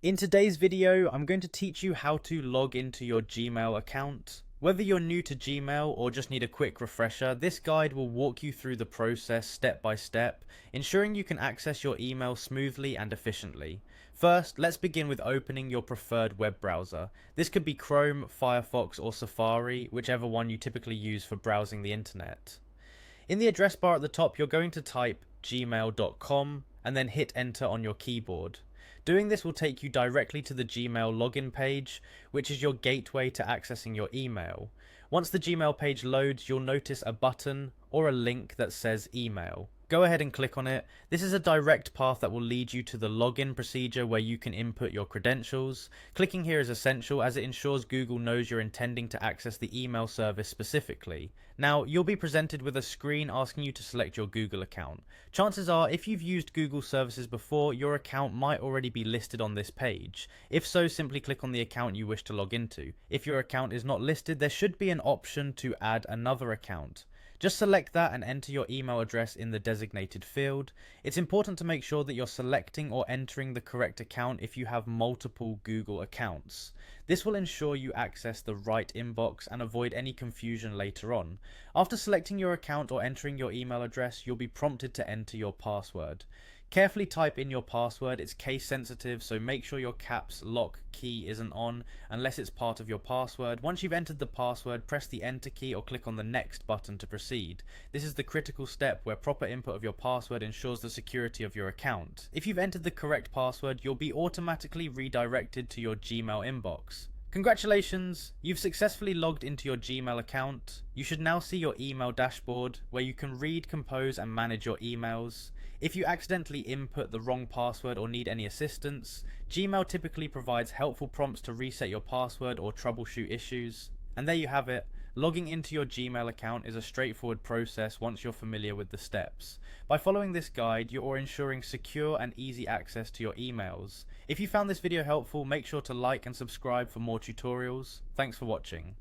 In today's video, I'm going to teach you how to log into your Gmail account. Whether you're new to Gmail or just need a quick refresher, this guide will walk you through the process step by step, ensuring you can access your email smoothly and efficiently. First, let's begin with opening your preferred web browser. This could be Chrome, Firefox, or Safari, whichever one you typically use for browsing the internet. In the address bar at the top, you're going to type gmail.com and then hit enter on your keyboard. Doing this will take you directly to the Gmail login page, which is your gateway to accessing your email. Once the Gmail page loads, you'll notice a button or a link that says email. Go ahead and click on it. This is a direct path that will lead you to the login procedure where you can input your credentials. Clicking here is essential as it ensures Google knows you're intending to access the email service specifically. Now, you'll be presented with a screen asking you to select your Google account. Chances are, if you've used Google services before, your account might already be listed on this page. If so, simply click on the account you wish to log into. If your account is not listed, there should be an option to add another account. Just select that and enter your email address in the designated field. It's important to make sure that you're selecting or entering the correct account if you have multiple Google accounts. This will ensure you access the right inbox and avoid any confusion later on. After selecting your account or entering your email address, you'll be prompted to enter your password. Carefully type in your password. It's case sensitive, so make sure your caps lock key isn't on unless it's part of your password. Once you've entered the password, press the enter key or click on the next button to proceed. This is the critical step where proper input of your password ensures the security of your account. If you've entered the correct password, you'll be automatically redirected to your Gmail inbox. Congratulations! You've successfully logged into your Gmail account. You should now see your email dashboard where you can read, compose and manage your emails. If you accidentally input the wrong password or need any assistance, Gmail typically provides helpful prompts to reset your password or troubleshoot issues. And there you have it. Logging into your Gmail account is a straightforward process once you're familiar with the steps. By following this guide, you're ensuring secure and easy access to your emails. If you found this video helpful, make sure to like and subscribe for more tutorials. Thanks for watching.